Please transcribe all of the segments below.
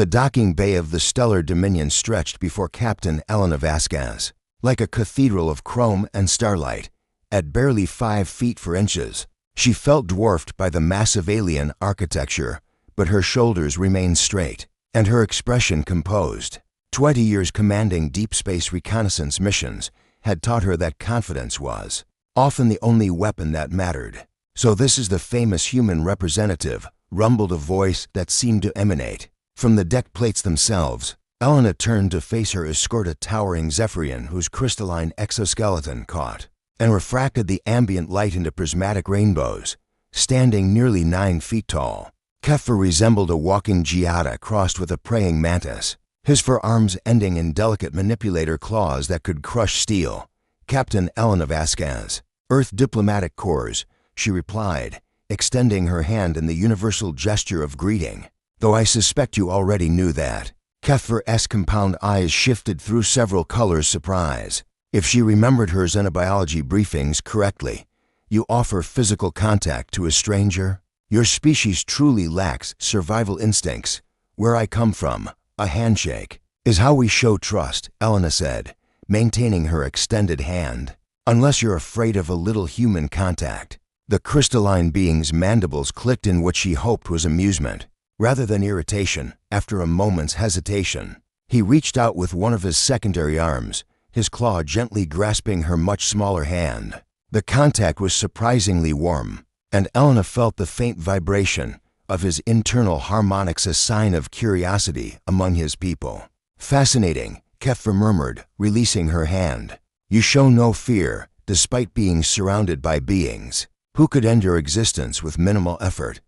The docking bay of the Stellar Dominion stretched before Captain Elena Vasquez, like a cathedral of chrome and starlight. At barely 5 feet 4 inches, she felt dwarfed by the massive alien architecture, but her shoulders remained straight, and her expression composed. 20 years commanding deep space reconnaissance missions had taught her that confidence was often the only weapon that mattered. "So this is the famous human representative," rumbled a voice that seemed to emanate from the deck plates themselves. Elena turned to face her escort, a towering Zephyrian whose crystalline exoskeleton caught and refracted the ambient light into prismatic rainbows. Standing nearly 9 feet tall, Kepha resembled a walking Giada crossed with a praying mantis, his forearms ending in delicate manipulator claws that could crush steel. "Captain Elena Vasquez, Earth Diplomatic Corps," she replied, extending her hand in the universal gesture of greeting. "Though I suspect you already knew that." Kepha's compound eyes shifted through several colors surprise. If she remembered her xenobiology briefings correctly, "You offer physical contact to a stranger? Your species truly lacks survival instincts. Where I come from, a handshake is how we show trust," Elena said, maintaining her extended hand. "Unless you're afraid of a little human contact." The crystalline being's mandibles clicked in what she hoped was amusement, rather than irritation. After a moment's hesitation, he reached out with one of his secondary arms, his claw gently grasping her much smaller hand. The contact was surprisingly warm, and Elena felt the faint vibration of his internal harmonics, a sign of curiosity among his people. "Fascinating," Kepha murmured, releasing her hand. "You show no fear, despite being surrounded by beings who could end your existence with minimal effort."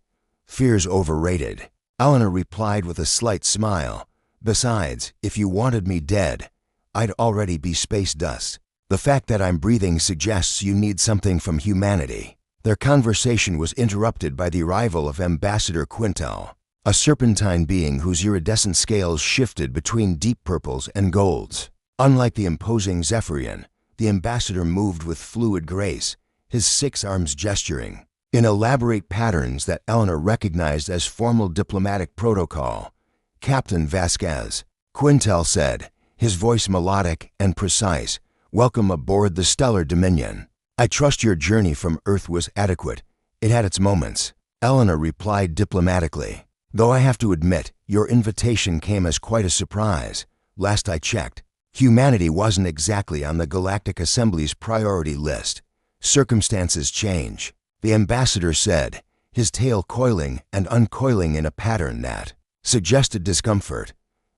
"Fear's overrated," Elena replied with a slight smile. "Besides, if you wanted me dead, I'd already be space dust. The fact that I'm breathing suggests you need something from humanity." Their conversation was interrupted by the arrival of Ambassador Quintel, a serpentine being whose iridescent scales shifted between deep purples and golds. Unlike the imposing Zephyrian, the ambassador moved with fluid grace, his 6 arms gesturing in elaborate patterns that Elena recognized as formal diplomatic protocol. "Captain Vasquez," Quintel said, his voice melodic and precise, "welcome aboard the Stellar Dominion. I trust your journey from Earth was adequate." "It had its moments," Elena replied diplomatically. "Though I have to admit, your invitation came as quite a surprise. Last I checked, humanity wasn't exactly on the Galactic Assembly's priority list." "Circumstances change," the ambassador said, his tail coiling and uncoiling in a pattern that suggested discomfort.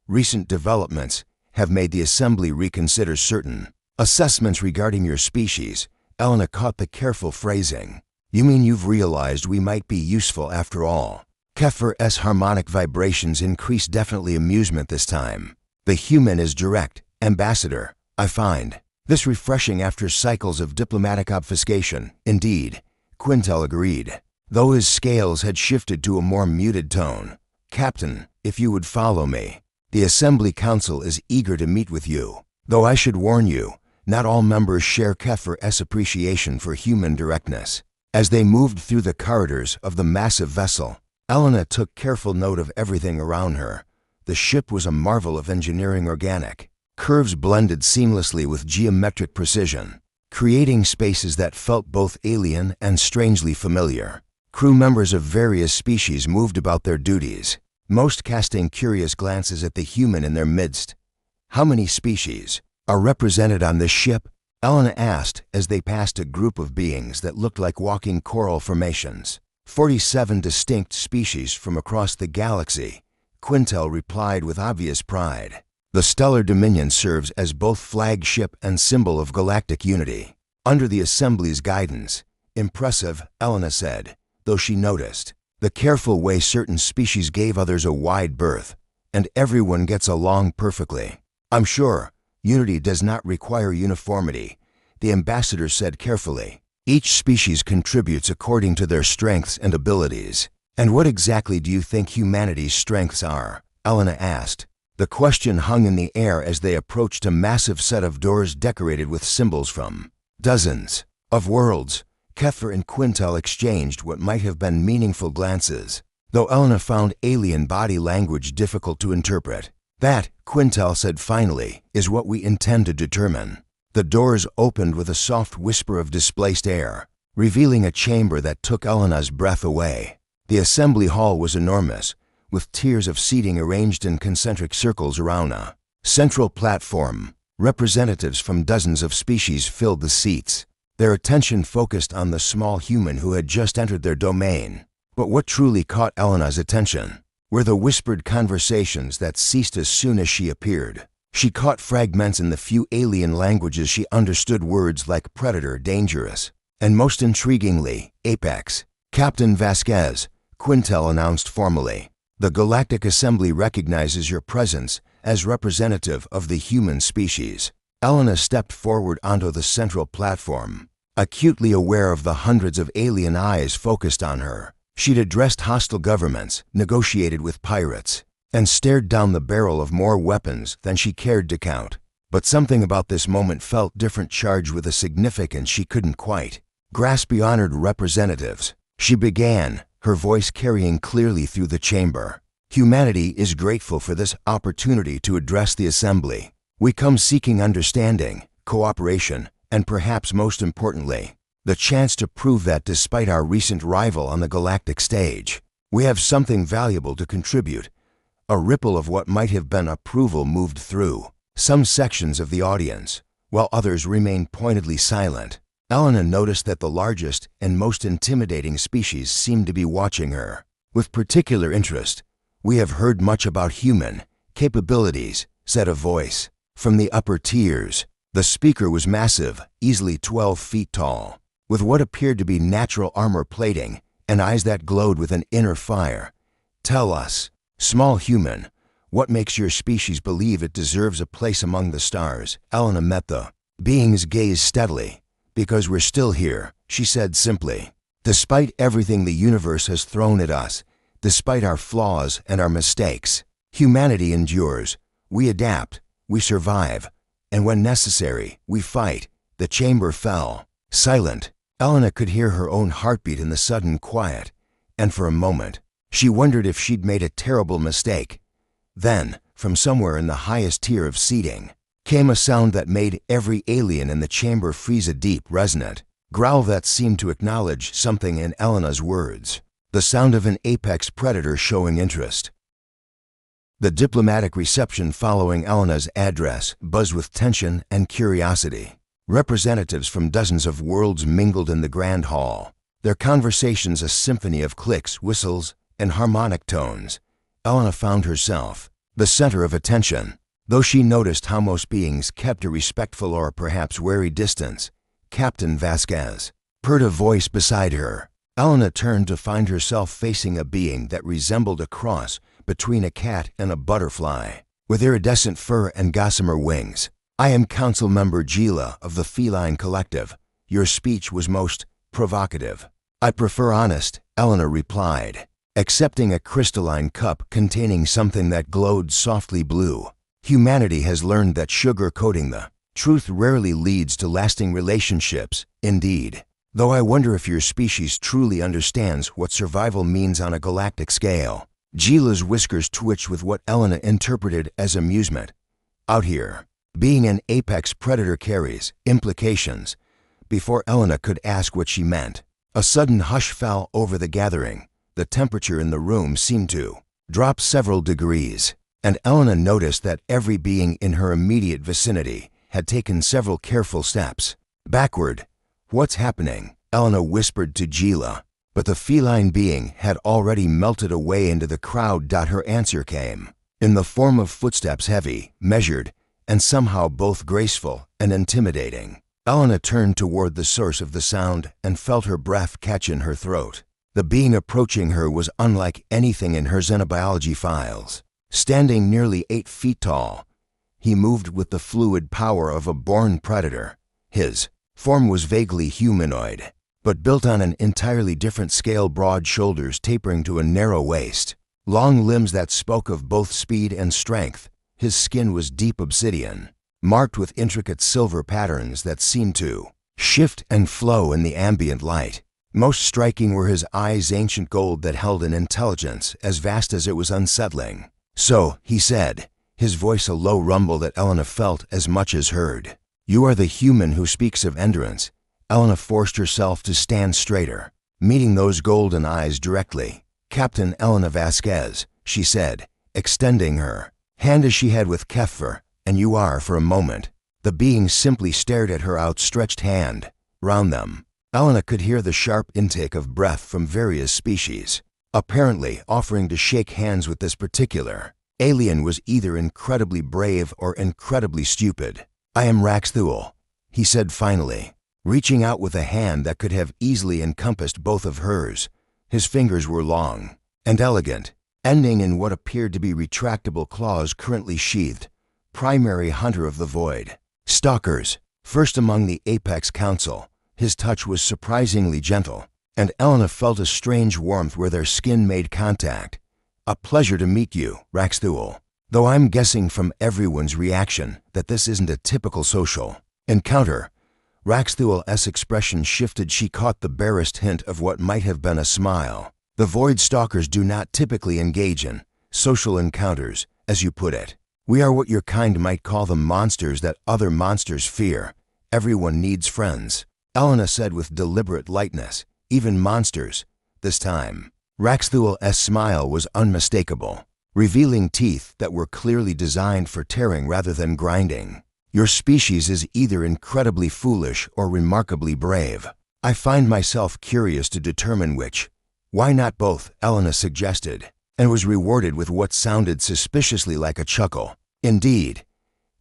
"Recent developments have made the Assembly reconsider certain assessments regarding your species." Elena caught the careful phrasing. "You mean you've realized we might be useful after all?" Kepha's harmonic vibrations increased, definitely amusement this time. "The human is direct, Ambassador. I find this refreshing after cycles of diplomatic obfuscation." "Indeed," Quintel agreed, though his scales had shifted to a more muted tone. "Captain, if you would follow me. The Assembly Council is eager to meet with you. Though I should warn you, not all members share Kepha's appreciation for human directness." As they moved through the corridors of the massive vessel, Elena took careful note of everything around her. The ship was a marvel of engineering. Organic curves blended seamlessly with geometric precision, creating spaces that felt both alien and strangely familiar. Crew members of various species moved about their duties, most casting curious glances at the human in their midst. "How many species are represented on this ship?" Elena asked as they passed a group of beings that looked like walking coral formations. 47 distinct species from across the galaxy," Quintel replied with obvious pride. "The Stellar Dominion serves as both flagship and symbol of galactic unity, under the Assembly's guidance." "Impressive," Elena said, though she noticed the careful way certain species gave others a wide berth, and everyone gets along perfectly. "I'm sure unity does not require uniformity," the ambassador said carefully. "Each species contributes according to their strengths and abilities." "And what exactly do you think humanity's strengths are?" Elena asked. The question hung in the air as they approached a massive set of doors decorated with symbols from dozens of worlds. Kepha and Quintel exchanged what might have been meaningful glances. though Elena found alien body language difficult to interpret. "That," Quintel said finally, "is what we intend to determine." The doors opened with a soft whisper of displaced air, revealing a chamber that took Elena's breath away. The assembly hall was enormous, with tiers of seating arranged in concentric circles around a central platform. Representatives from dozens of species filled the seats, their attention focused on the small human who had just entered their domain. But what truly caught Elena's attention were the whispered conversations that ceased as soon as she appeared. She caught fragments in the few alien languages she understood, words like predator, dangerous, and most intriguingly, Apex. "Captain Vasquez," Quintel announced formally, "the Galactic Assembly recognizes your presence as representative of the human species." Elena stepped forward onto the central platform, acutely aware of the hundreds of alien eyes focused on her. She'd addressed hostile governments, negotiated with pirates, and stared down the barrel of more weapons than she cared to count. But something about this moment felt different, charged with a significance she couldn't quite grasp. "The honored representatives," she began, her voice carrying clearly through the chamber. "Humanity is grateful for this opportunity to address the Assembly. We come seeking understanding, cooperation, and perhaps most importantly, the chance to prove that despite our recent rival on the galactic stage, we have something valuable to contribute." A ripple of what might have been approval moved through some sections of the audience, while others remained pointedly silent. Elena noticed that the largest and most intimidating species seemed to be watching her with particular interest. "We have heard much about human capabilities," said a voice from the upper tiers. The speaker was massive, easily 12 feet tall, with what appeared to be natural armor plating and eyes that glowed with an inner fire. "Tell us, small human, what makes your species believe it deserves a place among the stars?" Elena met the being's gaze steadily. "Because we're still here," she said simply. "Despite everything the universe has thrown at us, despite our flaws and our mistakes, humanity endures. We adapt, we survive, and when necessary, we fight." The chamber fell silent. Elena could hear her own heartbeat in the sudden quiet, and for a moment, she wondered if she'd made a terrible mistake. Then, from somewhere in the highest tier of seating, came a sound that made every alien in the chamber freeze, a deep, resonant growl that seemed to acknowledge something in Elena's words. The sound of an apex predator showing interest. The diplomatic reception following Elena's address buzzed with tension and curiosity. Representatives from dozens of worlds mingled in the grand hall, their conversations a symphony of clicks, whistles, and harmonic tones. Elena found herself the center of attention, though she noticed how most beings kept a respectful or perhaps wary distance. "Captain Vasquez," purred a voice beside her. Elena turned to find herself facing a being that resembled a cross between a cat and a butterfly, with iridescent fur and gossamer wings. "I am Council Member Gila of the Feline Collective. Your speech was most provocative." "I prefer honest," Elena replied, accepting a crystalline cup containing something that glowed softly blue. "Humanity has learned that sugar-coating the truth rarely leads to lasting relationships. Indeed, though I wonder if your species truly understands what survival means on a galactic scale." Gila's whiskers twitched with what Elena interpreted as amusement. "Out here, being an apex predator carries implications." Before Elena could ask what she meant, a sudden hush fell over the gathering. The temperature in the room seemed to drop several degrees, and Elena noticed that every being in her immediate vicinity had taken several careful steps backward. "What's happening?" Elena whispered to Gila, but the feline being had already melted away into the crowd. Her answer came in the form of footsteps, heavy, measured, and somehow both graceful and intimidating. Elena turned toward the source of the sound and felt her breath catch in her throat. The being approaching her was unlike anything in her xenobiology files. Standing nearly 8 feet tall, he moved with the fluid power of a born predator. His form was vaguely humanoid, but built on an entirely different scale, broad shoulders tapering to a narrow waist, long limbs that spoke of both speed and strength. His skin was deep obsidian, marked with intricate silver patterns that seemed to shift and flow in the ambient light. Most striking were his eyes, ancient gold that held an intelligence as vast as it was unsettling. "So," he said, his voice a low rumble that Elena felt as much as heard. "You are the human who speaks of endurance." Elena forced herself to stand straighter, meeting those golden eyes directly. "Captain Elena Vasquez," she said, extending her hand as she had with Kepher, "and you are for a moment." The being simply stared at her outstretched hand. Round them, Elena could hear the sharp intake of breath from various species. Apparently, offering to shake hands with this particular alien was either incredibly brave or incredibly stupid. "I am Raxthul," he said finally, reaching out with a hand that could have easily encompassed both of hers. His fingers were long and elegant, ending in what appeared to be retractable claws currently sheathed. "Primary hunter of the void. Stalkers, first among the Apex Council." His touch was surprisingly gentle, and Elena felt a strange warmth where their skin made contact. "A pleasure to meet you, Raxthul. Though I'm guessing from everyone's reaction that this isn't a typical social encounter." Raxthul's expression shifted. She caught the barest hint of what might have been a smile. "The Void Stalkers do not typically engage in social encounters, as you put it. We are what your kind might call the monsters that other monsters fear. Everyone needs friends," Elena said with deliberate lightness. "Even monsters." This time, Raxthul's smile was unmistakable, revealing teeth that were clearly designed for tearing rather than grinding. "Your species is either incredibly foolish or remarkably brave. I find myself curious to determine which." "Why not both?" Elena suggested, and was rewarded with what sounded suspiciously like a chuckle. "Indeed.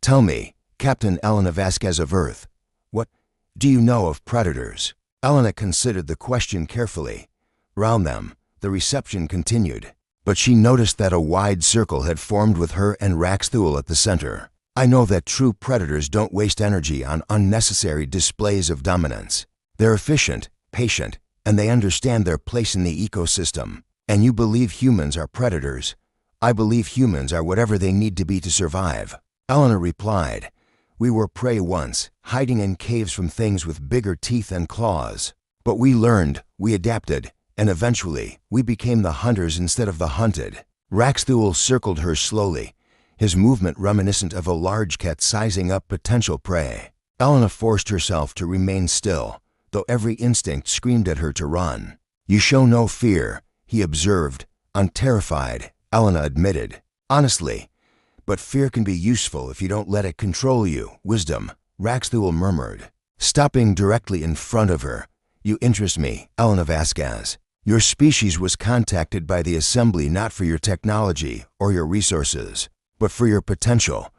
Tell me, Captain Elena Vasquez of Earth, what do you know of predators?" Elena considered the question carefully. Round them, the reception continued, but she noticed that a wide circle had formed with her and Raxthul at the center. "I know that true predators don't waste energy on unnecessary displays of dominance. They're efficient, patient, and they understand their place in the ecosystem. And you believe humans are predators? I believe humans are whatever they need to be to survive," Elena replied. "We were prey once, hiding in caves from things with bigger teeth and claws. But we learned, we adapted, and eventually, we became the hunters instead of the hunted." Raxthul circled her slowly, his movement reminiscent of a large cat sizing up potential prey. Elena forced herself to remain still, though every instinct screamed at her to run. "You show no fear," he observed. "Unterrified," Elena admitted. "Honestly, but fear can be useful if you don't let it control you." "Wisdom," Raxthul murmured, stopping directly in front of her. "You interest me, Elena Vasquez. Your species was contacted by the Assembly not for your technology or your resources, but for your potential."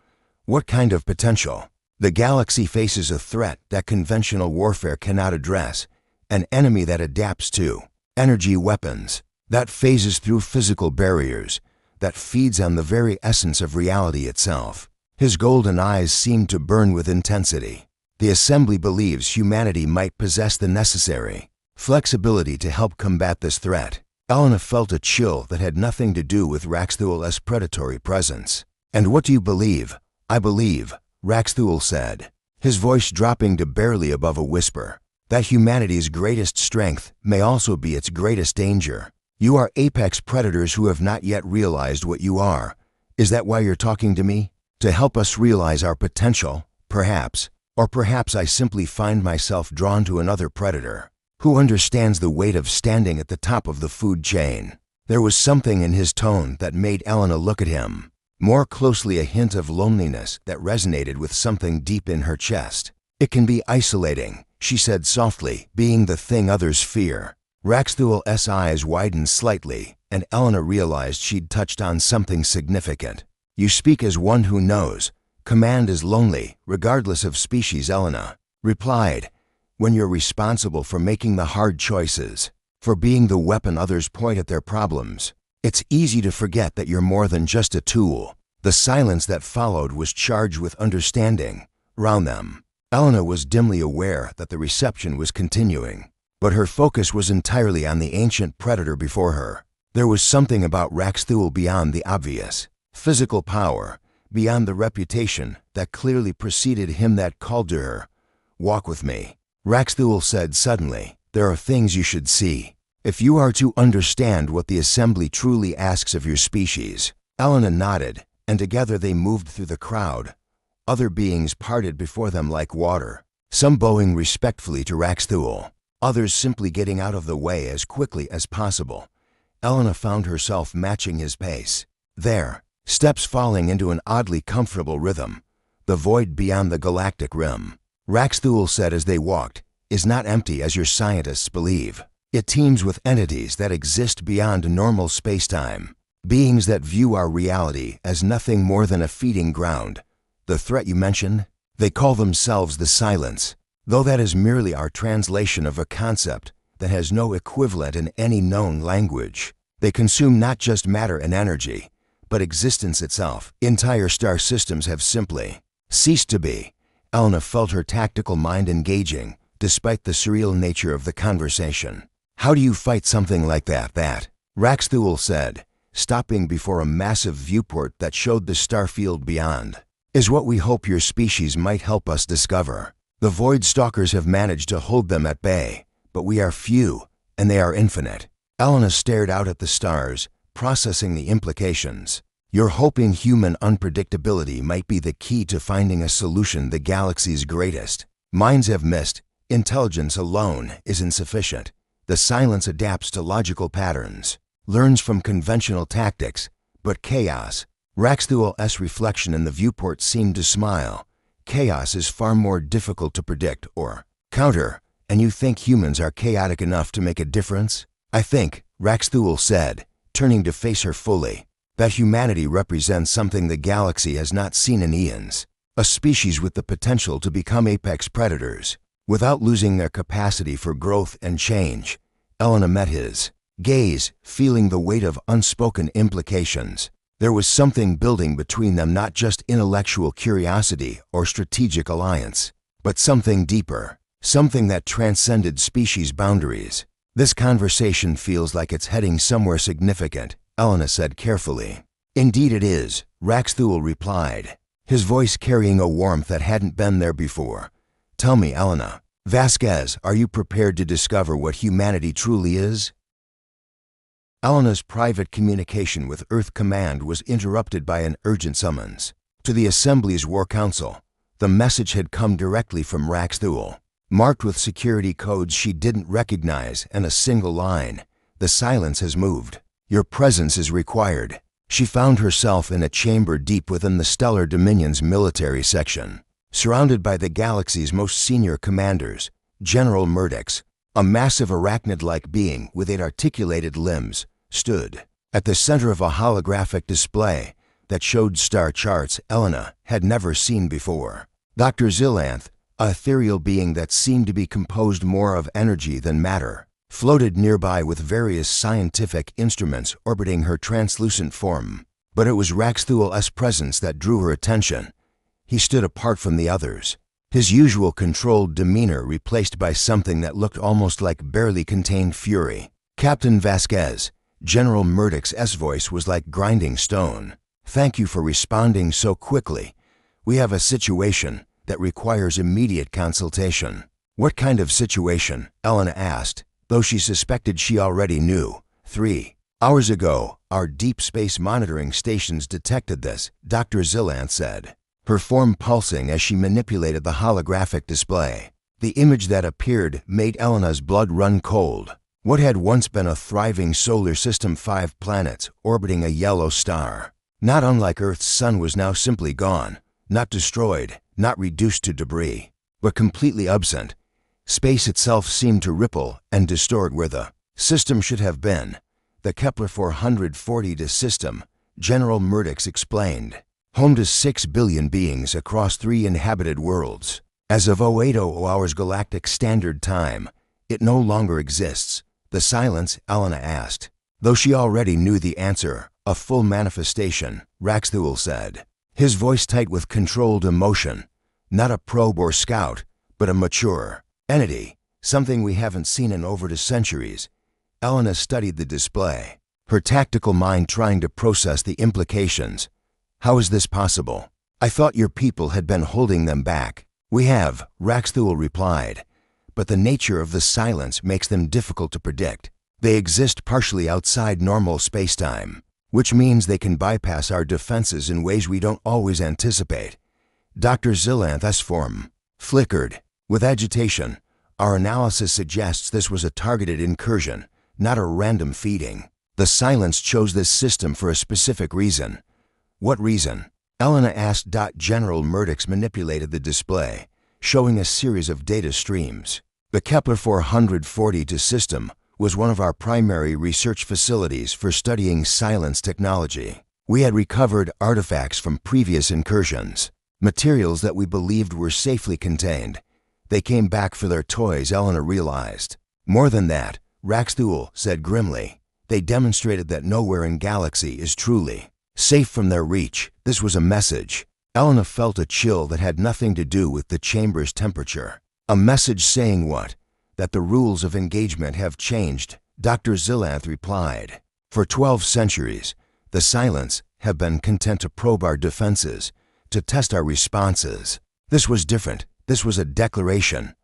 "What kind of potential?" "The galaxy faces a threat that conventional warfare cannot address, an enemy that adapts to energy weapons, that phases through physical barriers, that feeds on the very essence of reality itself." His golden eyes seemed to burn with intensity. "The Assembly believes humanity might possess the necessary flexibility to help combat this threat." Elena felt a chill that had nothing to do with Raxthul's predatory presence. "And what do you believe?" "I believe," Raxthul said, his voice dropping to barely above a whisper, "that humanity's greatest strength may also be its greatest danger. You are apex predators who have not yet realized what you are. Is that why you're talking to me? To help us realize our potential, perhaps, or perhaps I simply find myself drawn to another predator who understands the weight of standing at the top of the food chain." There was something in his tone that made Elena look at him more closely, a hint of loneliness that resonated with something deep in her chest. "It can be isolating," she said softly, "being the thing others fear." Raxthul's eyes widened slightly, and Elena realized she'd touched on something significant. "You speak as one who knows. Command is lonely, regardless of species," Elena replied. "When you're responsible for making the hard choices, for being the weapon others point at their problems, it's easy to forget that you're more than just a tool." The silence that followed was charged with understanding. Round them, Elena was dimly aware that the reception was continuing, but her focus was entirely on the ancient predator before her. There was something about Raxthul beyond the obvious physical power, beyond the reputation that clearly preceded him that called to her. "Walk with me," Raxthul said suddenly. there are things you should see. If you are to understand what the assembly truly asks of your species. Elena nodded, and together they moved through the crowd. Other beings parted before them like water, some bowing respectfully to Raxthul, others simply getting out of the way as quickly as possible. Elena found herself matching his pace. There, steps falling into an oddly comfortable rhythm. The void beyond the galactic rim, Raxthul said as they walked, is not empty as your scientists believe. It teems with entities that exist beyond normal spacetime, beings that view our reality as nothing more than a feeding ground. The threat you mentioned, they call themselves the Silence, though that is merely our translation of a concept that has no equivalent in any known language. They consume not just matter and energy, but existence itself. Entire star systems have simply ceased to be. Elena felt her tactical mind engaging, despite the surreal nature of the conversation. How do you fight something like that? Raxthul said, stopping before a massive viewport that showed the starfield beyond. Is what we hope your species might help us discover. The Void Stalkers have managed to hold them at bay, but we are few, and they are infinite. Elena stared out at the stars, processing the implications. You're hoping human unpredictability might be the key to finding a solution the galaxy's greatest minds have missed. Intelligence alone is insufficient. The Silence adapts to logical patterns, learns from conventional tactics, but chaos. Raxthul's reflection in the viewport seemed to smile. Chaos is far more difficult to predict or counter, and you think humans are chaotic enough to make a difference? I think, Raxthul said, turning to face her fully, that humanity represents something the galaxy has not seen in eons. A species with the potential to become apex predators, without losing their capacity for growth and change. Elena met his gaze, feeling the weight of unspoken implications. There was something building between them, not just intellectual curiosity or strategic alliance, but something deeper, something that transcended species boundaries. This conversation feels like it's heading somewhere significant, Elena said carefully. Indeed it is, Raxthul replied, his voice carrying a warmth that hadn't been there before. Tell me, Elena, Vasquez, are you prepared to discover what humanity truly is? Elena's private communication with Earth Command was interrupted by an urgent summons. To the Assembly's War Council, the message had come directly from Raxthul, marked with security codes she didn't recognize and a single line. The Silence has moved. Your presence is required. She found herself in a chamber deep within the Stellar Dominion's military section, surrounded by the galaxy's most senior commanders. General Murdox, a massive arachnid-like being with 8 articulated limbs, stood at the center of a holographic display that showed star charts Elena had never seen before. Dr. Zillanth, a ethereal being that seemed to be composed more of energy than matter, floated nearby with various scientific instruments orbiting her translucent form. But it was Raxthul's presence that drew her attention. He stood apart from the others, his usual controlled demeanor replaced by something that looked almost like barely contained fury. Captain Vasquez, General Murdoch's voice was like grinding stone. Thank you for responding so quickly. We have a situation that requires immediate consultation. What kind of situation? Elena asked, though she suspected she already knew. 3 hours ago, our deep space monitoring stations detected this, Dr. Zillanth said, her form pulsing as she manipulated the holographic display. The image that appeared made Elena's blood run cold. What had once been a thriving solar system, 5 planets orbiting a yellow star, not unlike Earth's sun, was now simply gone, not destroyed, not reduced to debris, but completely absent. Space itself seemed to ripple and distort where the system should have been. The Kepler 440 system, General Murdoch explained, home to 6 billion beings across 3 inhabited worlds. As of 0800 hours Galactic Standard Time, it no longer exists. The Silence? Elena asked, though she already knew the answer. A full manifestation, Raxthul said, his voice tight with controlled emotion. Not a probe or scout, but a mature entity, something we haven't seen in over 2 centuries. Elena studied the display, her tactical mind trying to process the implications. How is this possible? I thought your people had been holding them back. We have, Raxthul replied, but the nature of the silence makes them difficult to predict. They exist partially outside normal spacetime, which means they can bypass our defenses in ways we don't always anticipate. Dr. Zillanth's form flickered with agitation. Our analysis suggests this was a targeted incursion, not a random feeding. The silence chose this system for a specific reason. What reason? Elena asked. General Murdoch manipulated the display, showing a series of data streams. The Kepler 442 system was one of our primary research facilities for studying silence technology. We had recovered artifacts from previous incursions, materials that we believed were safely contained. They came back for their toys, Elena realized. More than that, Raxthul said grimly. They demonstrated that nowhere in galaxy is truly safe from their reach. This was a message. Elena felt a chill that had nothing to do with the chamber's temperature. A message saying what? That the rules of engagement have changed, Dr. Zillanth replied. For 12 centuries, the silence have been content to probe our defenses, to test our responses. This was different. This was a declaration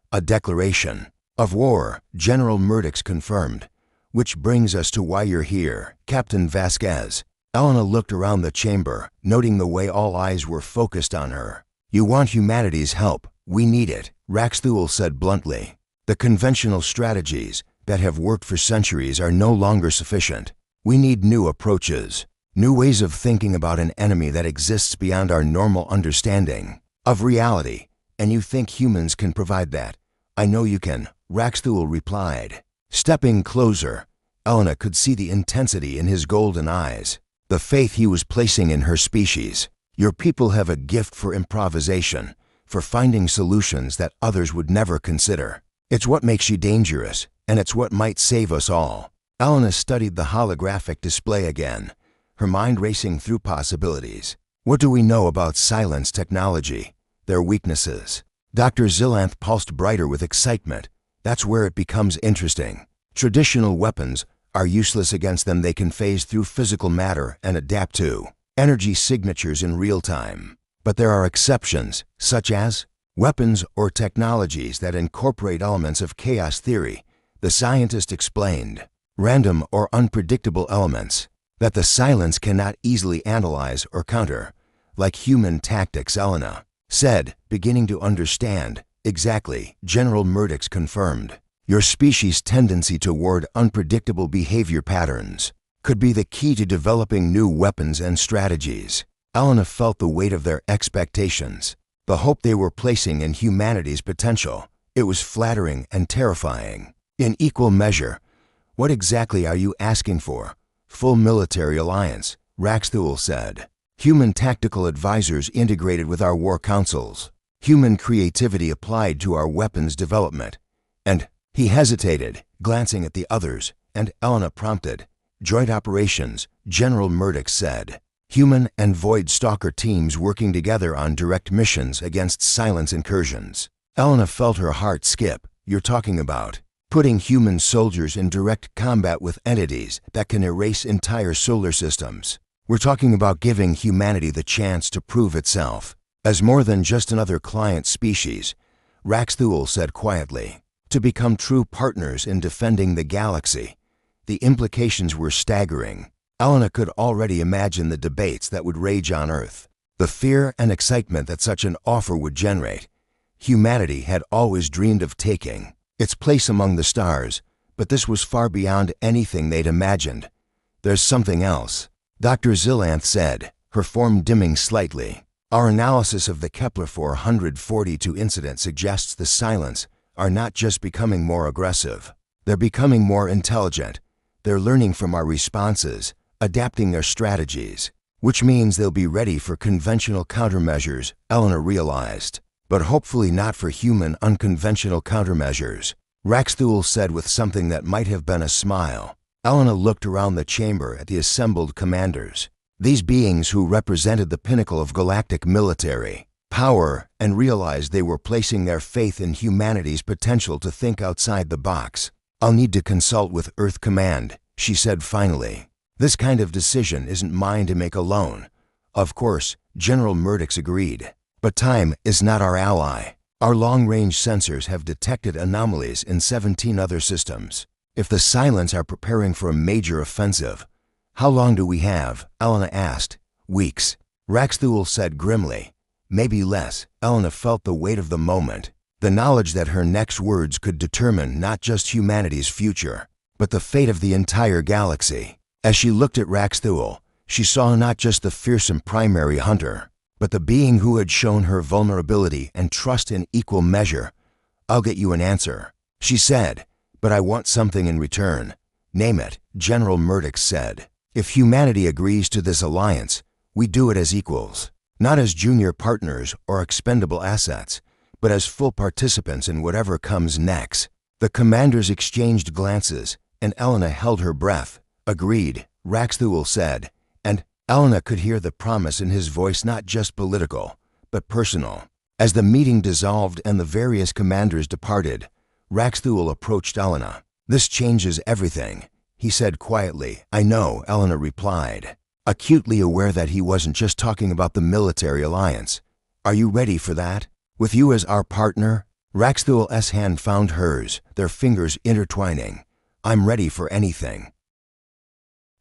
of war, General Murdoch confirmed. Which brings us to why you're here, Captain Vasquez. Elena looked around the chamber, noting the way all eyes were focused on her. You want humanity's help. We need it, Raxthul said bluntly. The conventional strategies that have worked for centuries are no longer sufficient. We need new approaches, new ways of thinking about an enemy that exists beyond our normal understanding of reality. And you think humans can provide that? I know you can, Raxthul replied. Stepping closer, Elena could see the intensity in his golden eyes, the faith he was placing in her species. Your people have a gift for improvisation, for finding solutions that others would never consider. It's what makes you dangerous, and it's what might save us all. Elena studied the holographic display again, her mind racing through possibilities. What do we know about silence technology? Their weaknesses. Dr. Zillanth pulsed brighter with excitement. That's where it becomes interesting. Traditional weapons are useless against them. They can phase through physical matter and adapt to energy signatures in real time. But there are exceptions, such as weapons or technologies that incorporate elements of chaos theory, the scientist explained. Random or unpredictable elements that the silence cannot easily analyze or counter, like human tactics, Elena said, beginning to understand. Exactly, General Murdoch confirmed. Your species' tendency toward unpredictable behavior patterns could be the key to developing new weapons and strategies. Elena felt the weight of their expectations, the hope they were placing in humanity's potential. It was flattering and terrifying. In equal measure, what exactly are you asking for? Full military alliance, Raxthul said. Human tactical advisors integrated with our war councils. Human creativity applied to our weapons development. And he hesitated, glancing at the others, and Elena prompted. Joint operations, General Murdoch said. Human and Void Stalker teams working together on direct missions against silence incursions. Elena felt her heart skip. You're talking about putting human soldiers in direct combat with entities that can erase entire solar systems. We're talking about giving humanity the chance to prove itself as more than just another client species, Raxthul said quietly. To become true partners in defending the galaxy. The implications were staggering. Elena could already imagine the debates that would rage on Earth, the fear and excitement that such an offer would generate. Humanity had always dreamed of taking its place among the stars, but this was far beyond anything they'd imagined. There's something else, Dr. Zillanth said, her form dimming slightly. Our analysis of the Kepler 442 incident suggests the silence are not just becoming more aggressive. They're becoming more intelligent. They're learning from our responses, adapting their strategies, which means they'll be ready for conventional countermeasures, Elena realized. But hopefully not for human unconventional countermeasures, Raxthul said with something that might have been a smile. Elena looked around the chamber at the assembled commanders. These beings who represented the pinnacle of galactic military power, and realized they were placing their faith in humanity's potential to think outside the box. I'll need to consult with Earth Command, she said finally. This kind of decision isn't mine to make alone. Of course, General Murdoch agreed. But time is not our ally. Our long-range sensors have detected anomalies in 17 other systems. If the Silents are preparing for a major offensive, how long do we have? Elena asked. Weeks, Raxthul said grimly. Maybe less. Elena felt the weight of the moment, the knowledge that her next words could determine not just humanity's future, but the fate of the entire galaxy. As she looked at Raxthul, she saw not just the fearsome primary hunter, but the being who had shown her vulnerability and trust in equal measure. I'll get you an answer, she said, but I want something in return. Name it, General Murdoch said. If humanity agrees to this alliance, we do it as equals, not as junior partners or expendable assets, but as full participants in whatever comes next. The commanders exchanged glances, and Elena held her breath. Agreed, Raxthul said, and Elena could hear the promise in his voice, not just political, but personal. As the meeting dissolved and the various commanders departed, Raxthul approached Elena. This changes everything, he said quietly. I know, Elena replied, acutely aware that he wasn't just talking about the military alliance. Are you ready for that? With you as our partner? Raxthul's hand found hers, their fingers intertwining. I'm ready for anything.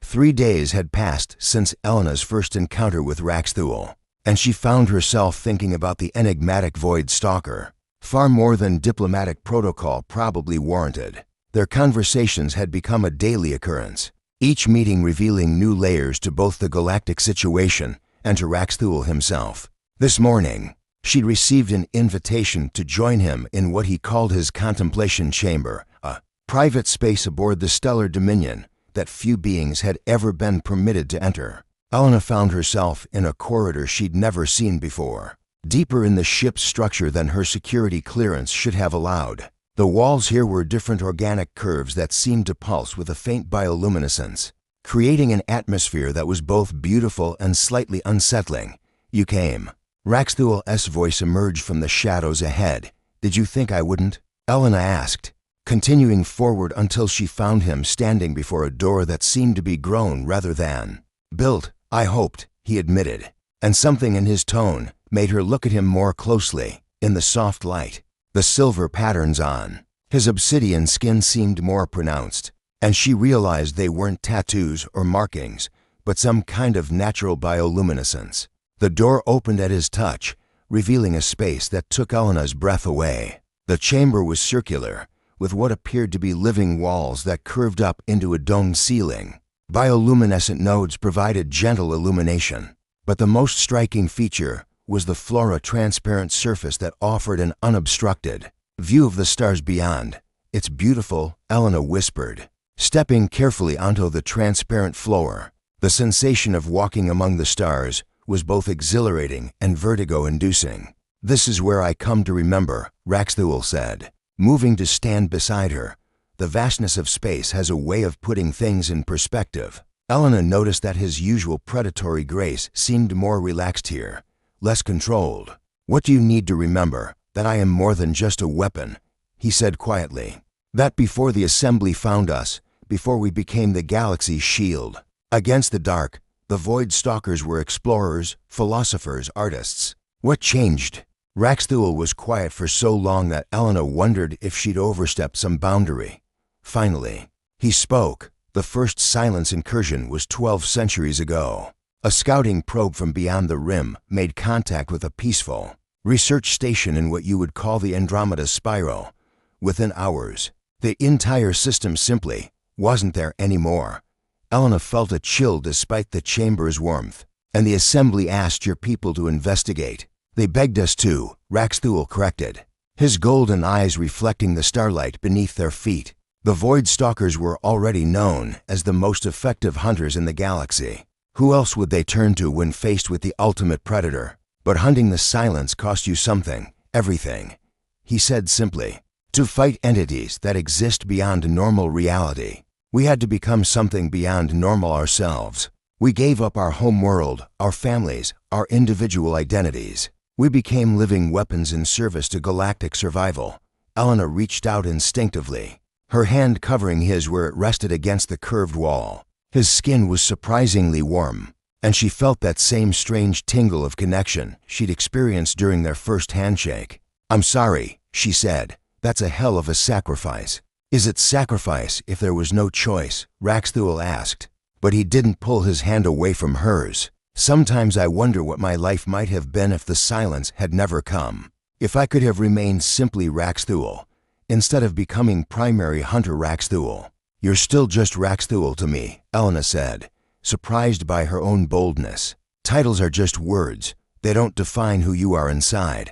3 days had passed since Elena's first encounter with Raxthul, and she found herself thinking about the enigmatic Void Stalker. Far more than diplomatic protocol probably warranted. Their conversations had become a daily occurrence, each meeting revealing new layers to both the galactic situation and to Raxthul himself. This morning, she'd received an invitation to join him in what he called his contemplation chamber, a private space aboard the stellar dominion that few beings had ever been permitted to enter. Elena found herself in a corridor she'd never seen before, deeper in the ship's structure than her security clearance should have allowed. The walls here were different organic curves that seemed to pulse with a faint bioluminescence, creating an atmosphere that was both beautiful and slightly unsettling. You came. Raxthul's voice emerged from the shadows ahead. Did you think I wouldn't? Elena asked, continuing forward until she found him standing before a door that seemed to be grown rather than built. I hoped, he admitted, and something in his tone made her look at him more closely. In the soft light, the silver patterns on his obsidian skin seemed more pronounced, and she realized they weren't tattoos or markings, but some kind of natural bioluminescence. The door opened at his touch, revealing a space that took Elena's breath away. The chamber was circular, with what appeared to be living walls that curved up into a domed ceiling. Bioluminescent nodes provided gentle illumination, but the most striking feature was the flora transparent surface that offered an unobstructed view of the stars beyond. It's beautiful, Elena whispered, stepping carefully onto the transparent floor. The sensation of walking among the stars was both exhilarating and vertigo-inducing. This is where I come to remember, Raxthul said, moving to stand beside her. The vastness of space has a way of putting things in perspective. Elena noticed that his usual predatory grace seemed more relaxed here, less controlled. What do you need to remember? That I am more than just a weapon, he said quietly. That before the assembly found us, before we became the galaxy's shield against the dark, the Void Stalkers were explorers, philosophers, artists. What changed? Raxthul was quiet for so long that Elena wondered if she'd overstepped some boundary. Finally, he spoke. The first Silence incursion was 12 centuries ago. A scouting probe from beyond the rim made contact with a peaceful research station in what you would call the Andromeda Spiral. Within hours, the entire system simply wasn't there anymore. Elena felt a chill despite the chamber's warmth. And the assembly asked your people to investigate. They begged us to, Raxthul corrected, his golden eyes reflecting the starlight beneath their feet. The Void Stalkers were already known as the most effective hunters in the galaxy. Who else would they turn to when faced with the ultimate predator? But hunting the Silence cost you something, everything, he said simply. To fight entities that exist beyond normal reality, we had to become something beyond normal ourselves. We gave up our home world, our families, our individual identities. We became living weapons in service to galactic survival. Elena reached out instinctively, her hand covering his where it rested against the curved wall. His skin was surprisingly warm, and she felt that same strange tingle of connection she'd experienced during their first handshake. "I'm sorry," she said. "That's a hell of a sacrifice." "Is it sacrifice if there was no choice?" Raxthuel asked. But he didn't pull his hand away from hers. "Sometimes I wonder what my life might have been if the silence had never come. If I could have remained simply Raxthuel, instead of becoming primary hunter Raxthuel." "You're still just Raxthuel to me," Elena said, surprised by her own boldness. "Titles are just words. They don't define who you are inside."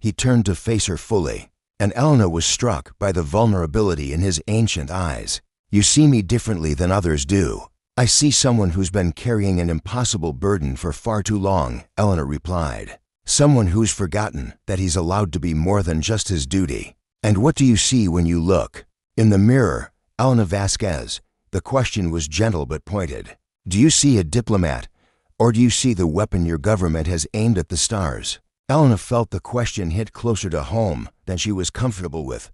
He turned to face her fully, and Elena was struck by the vulnerability in his ancient eyes. "You see me differently than others do. I see someone who's been carrying an impossible burden for far too long," Elena replied. "Someone who's forgotten that he's allowed to be more than just his duty." "And what do you see when you look?" "In the mirror, Elena Vasquez." The question was gentle but pointed. "Do you see a diplomat, or do you see the weapon your government has aimed at the stars?" Elena felt the question hit closer to home than she was comfortable with.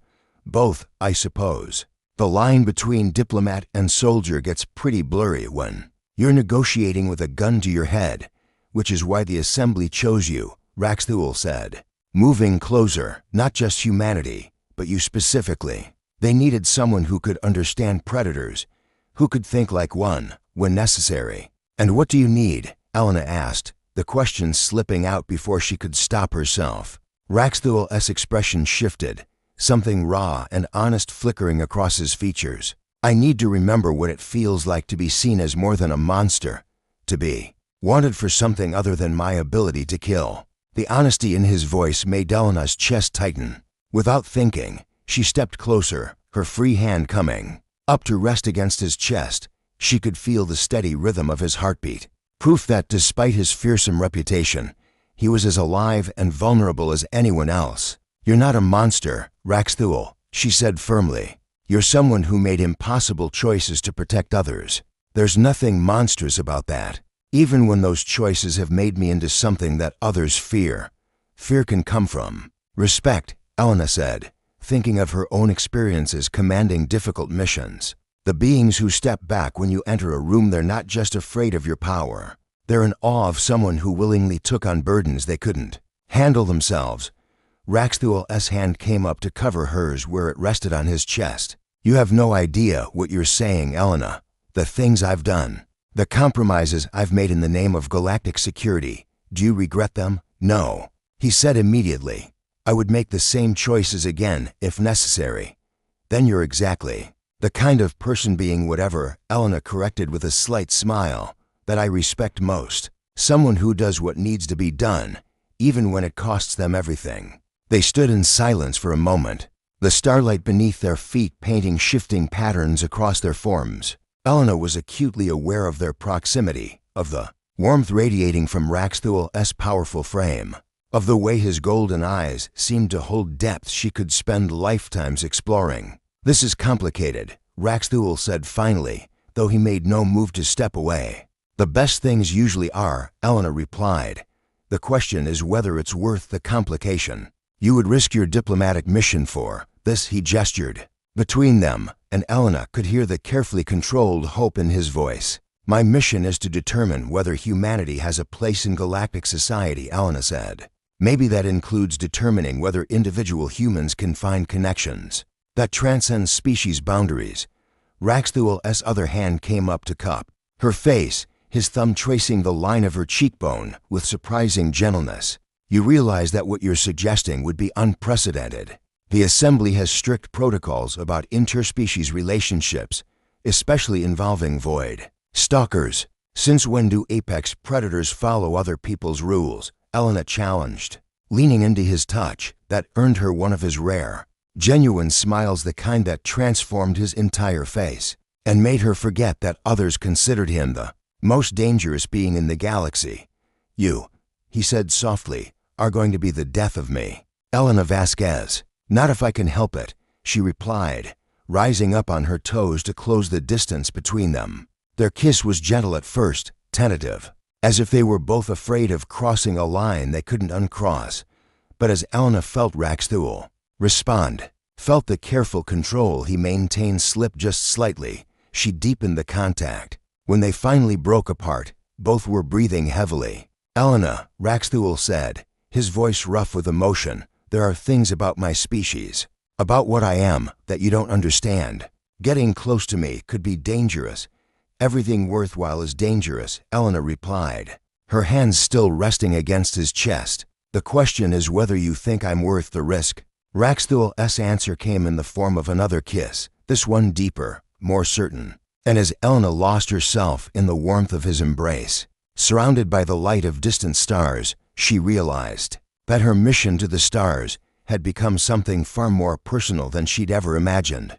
"Both, I suppose." The line between diplomat and soldier gets pretty blurry when you're negotiating with a gun to your head, which is why the Assembly chose you, Raxthuel said. "Moving closer, not just humanity, but you specifically. They needed someone who could understand predators, who could think like one when necessary." "And what do you need?" Elena asked, the question slipping out before she could stop herself. Raxthuel's expression shifted, something raw and honest flickering across his features. "I need to remember what it feels like to be seen as more than a monster, to be wanted for something other than my ability to kill." The honesty in his voice made Elena's chest tighten. Without thinking, she stepped closer, her free hand coming up to rest against his chest. She could feel the steady rhythm of his heartbeat, proof that despite his fearsome reputation, he was as alive and vulnerable as anyone else. "You're not a monster, Raxthuel," she said firmly. "You're someone who made impossible choices to protect others. There's nothing monstrous about that. Even when those choices have made me into something that others fear, fear can come from respect," Elena said, thinking of her own experiences commanding difficult missions. "The beings who step back when you enter a room, they're not just afraid of your power. They're in awe of someone who willingly took on burdens they couldn't handle themselves." Raxthuel's hand came up to cover hers where it rested on his chest. "You have no idea what you're saying, Elena. The things I've done, the compromises I've made in the name of galactic security. Do you regret them?" "No," he said immediately. "I would make the same choices again if necessary." "Then you're exactly the kind of person, being whatever," Elena corrected with a slight smile, "that I respect most. Someone who does what needs to be done, even when it costs them everything." They stood in silence for a moment, the starlight beneath their feet painting shifting patterns across their forms. Elena was acutely aware of their proximity, of the warmth radiating from Raxthuel's powerful frame, of the way his golden eyes seemed to hold depths she could spend lifetimes exploring. "This is complicated," Raxthuel said finally, though he made no move to step away. "The best things usually are," Elena replied. "The question is whether it's worth the complication. You would risk your diplomatic mission for this," he gestured. Between them, and Elena could hear the carefully controlled hope in his voice. "My mission is to determine whether humanity has a place in galactic society," Elena said. "Maybe that includes determining whether individual humans can find connections that transcend species boundaries." Raxthuel's other hand came up to cup her face, his thumb tracing the line of her cheekbone with surprising gentleness. "You realize that what you're suggesting would be unprecedented. The Assembly has strict protocols about interspecies relationships, especially involving void stalkers. Since when do apex predators follow other people's rules?" Elena challenged, leaning into his touch that earned her one of his rare, genuine smiles, the kind that transformed his entire face and made her forget that others considered him the most dangerous being in the galaxy. "You," he said softly, "are going to be the death of me, Elena Vasquez." "Not if I can help it," she replied, rising up on her toes to close the distance between them. Their kiss was gentle at first, tentative, as if they were both afraid of crossing a line they couldn't uncross. But as Elena felt Raxthuel respond, felt the careful control he maintained slip just slightly, she deepened the contact. When they finally broke apart, both were breathing heavily. "Elena," Raxthuel said, his voice rough with emotion, There are things about my species, about what I am, that you don't understand. Getting close to me could be dangerous. Everything worthwhile is dangerous, Elena replied, her hands still resting against his chest. The question is whether you think I'm worth the risk. Raxthul's answer came in the form of another kiss, this one deeper, more certain. And as Elena lost herself in the warmth of his embrace, surrounded by the light of distant stars, she realized that her mission to the stars had become something far more personal than she'd ever imagined.